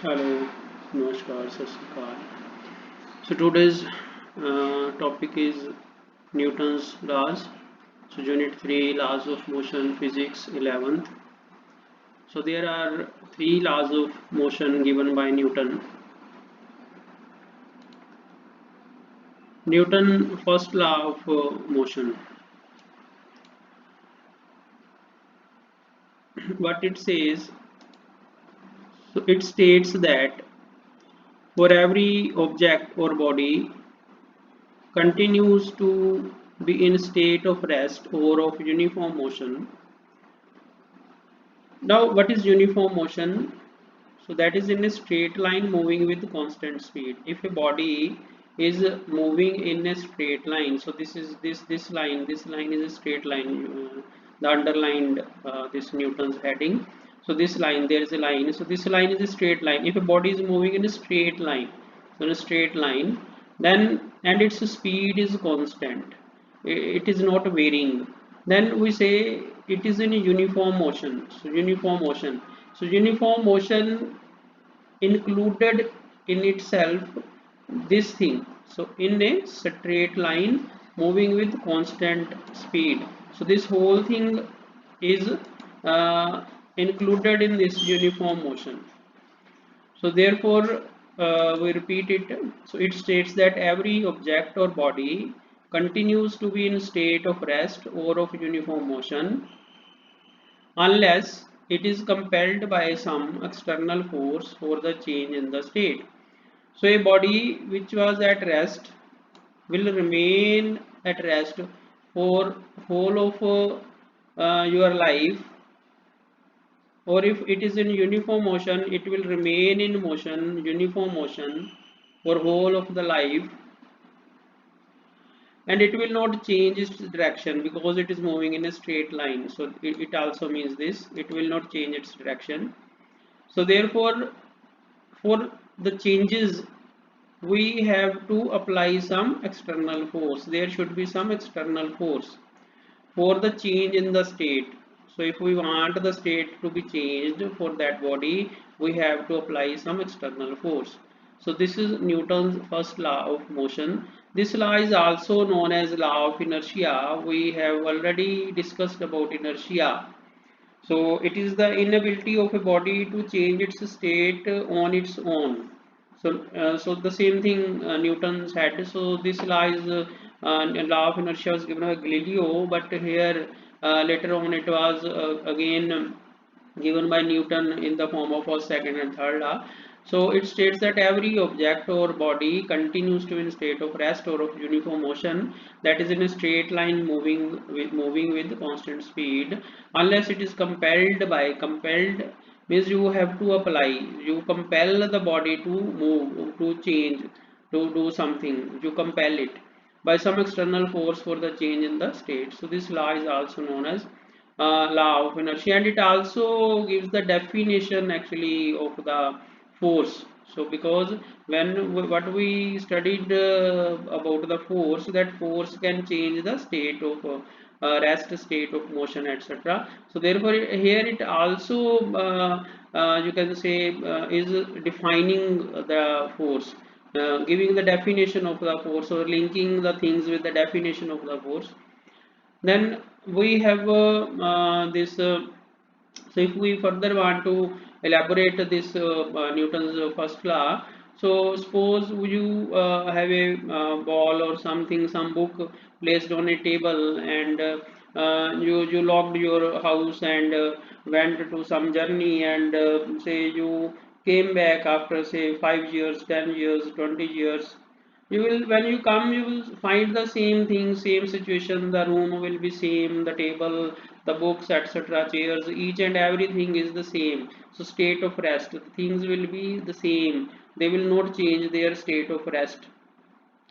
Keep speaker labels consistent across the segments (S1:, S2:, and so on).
S1: Hello, Namaskar, Sat Sri Akal. So today's topic is Newton's laws. So Unit 3, Laws of Motion, Physics 11th. So there are three laws of motion given by Newton. Newton first law of motion. What it says, so it states that for every object or body continues to be in state of rest or of uniform motion. Now, what is uniform motion? So that is in a straight line moving with constant speed. If a body is moving in a straight line, so this line is a straight line. The underlined this Newton's heading. So this line, there is a line. So this line is a straight line. If a body is moving in a straight line, so in a straight line, then and its speed is constant, it is not varying, then we say it is in a uniform motion. So uniform motion. So uniform motion included in itself this thing. So in a straight line moving with constant speed. So this whole thing is uh, included in this uniform motion. So therefore, we repeat it. So it states that every object or body continues to be in state of rest or of uniform motion unless it is compelled by some external force for the change in the state. So a body which was at rest will remain at rest for whole of your life, or if it is in uniform motion it will remain in motion, uniform motion, for whole of the life, and it will not change its direction because it is moving in a straight line. So it also means this, it will not change its direction. So therefore, for the changes we have to apply some external force, there should be some external force for the change in the state. So if we want the state to be changed for that body, we have to apply some external force. So this is Newton's first law of motion. This law is also known as law of inertia. We have already discussed about inertia. So it is the inability of a body to change its state on its own. So the same thing Newton said. So this law is law of inertia was given by Galileo, but here later on it was again given by Newton in the form of first, second, and third law. So it states that every object or body continues to in state of rest or of uniform motion, that is in a straight line moving with constant speed, unless it is compelled by. Compelled means you have to apply, you compel the body to move, to change, to do something, you compel it by some external force for the change in the state. So this law is also known as law of inertia, and it also gives the definition actually of the force. So because what we studied about the force, that force can change the state of rest, state of motion, etc. So therefore here it also you can say is defining the force, giving the definition of the force, or linking the things with the definition of the force. Then we have this so if we further want to elaborate this Newton's first law, so suppose you have a ball or something, some book placed on a table, and you locked your house and went to some journey, and say you came back after say 5 years, 10 years, 20 years. You will, when you come, you will find the same thing, same situation, the room will be same, the table, the books, etc., chairs, each and everything is the same. So state of rest, things will be the same, they will not change their state of rest.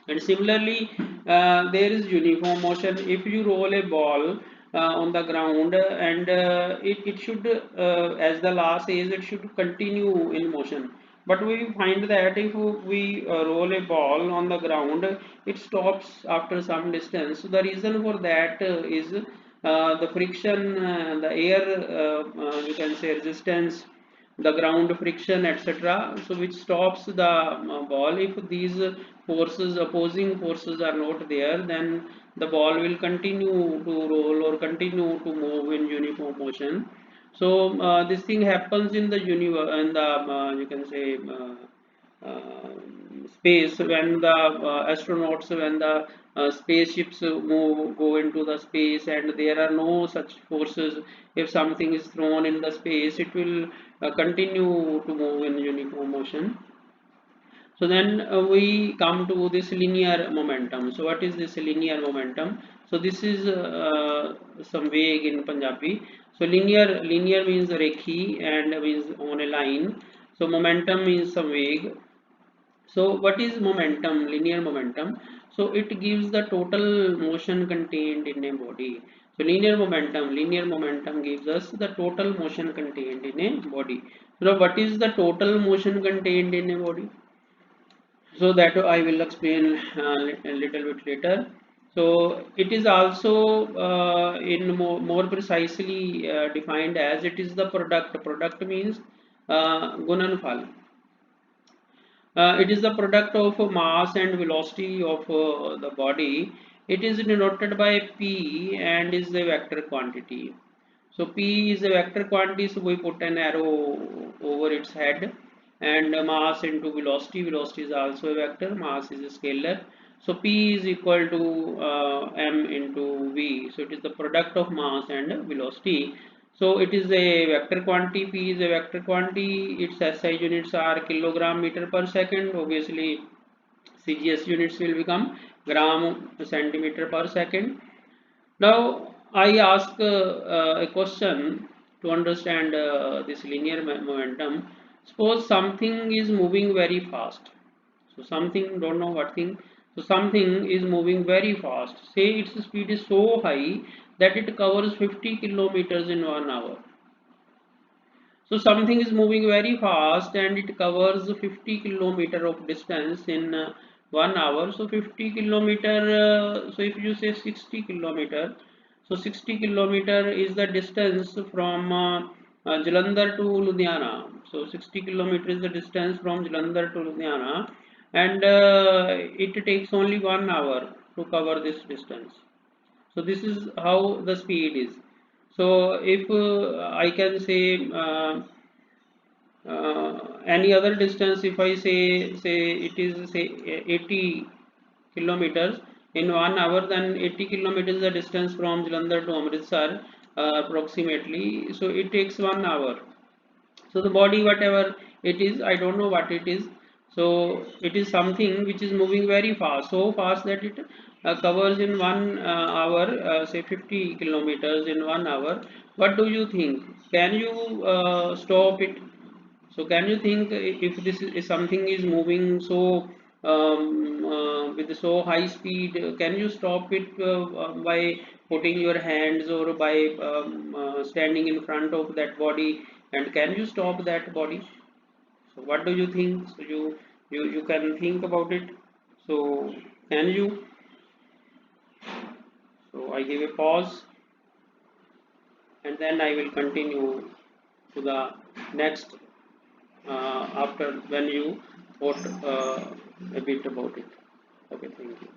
S1: And similarly, there is uniform motion. If you roll a ball on the ground, and it should, as the law says, it should continue in motion. But we find that if we roll a ball on the ground, it stops after some distance. So the reason for that is the friction, the air, you can say resistance, the ground friction, etc. So which stops the ball. If these forces, opposing forces, are not there, then the ball will continue to roll or continue to move in uniform motion. So this thing happens in the universe, in the you can say space, when the astronauts, when the spaceships move, go into the space, and there are no such forces. If something is thrown in the space, it will continue to move in uniform motion. So then we come to this linear momentum. So what is this linear momentum? So this is some vague in Punjabi. So linear means rekhi and means on a line. So momentum means some vague. So what is momentum, linear momentum? So it gives the total motion contained in a body. So linear momentum gives us the total motion contained in a body. So what is the total motion contained in a body? So that I will explain a little bit later. So it is also in more precisely defined as it is the product. Product means Gunanfal. It is the product of mass and velocity of the body. It is denoted by P and is the vector quantity. So P is a vector quantity, so we put an arrow over its head, and mass into velocity. Velocity is also a vector, mass is a scalar. So P is equal to m into v. So it is the product of mass and velocity. So it is a vector quantity. P is a vector quantity. Its SI units are kilogram meter per second. Obviously, CGS units will become gram centimeter per second. Now I ask a question to understand this linear momentum. Suppose something is moving very fast. So something, don't know what thing. So something is moving very fast. Say its speed is so high that it covers 50 kilometers in 1 hour. So something is moving very fast and it covers 50 kilometer of distance in 1 hour. So 50 kilometer, so if you say 60 kilometer, so 60 kilometer is the distance from Jalandhar to Ludhiana. So 60 kilometer is the distance from Jalandhar to Ludhiana, and it takes only 1 hour to cover this distance. So this is how the speed is. So if I can say any other distance, if I say it is say 80 kilometers in 1 hour, then 80 kilometers is the distance from Jalandhar to Amritsar approximately. So it takes 1 hour. So the body, whatever it is, I don't know what it is. So it is something which is moving very fast, so fast that it covers in 1 hour, say 50 kilometers in 1 hour. What do you think? Can you stop it? So can you think, if this is something is moving so with so high speed, can you stop it by putting your hands, or by standing in front of that body, and can you stop that body? So what do you think? So you can think about it. So can you? So I give a pause, and then I will continue to the next after when you thought a bit about it. Okay, thank you.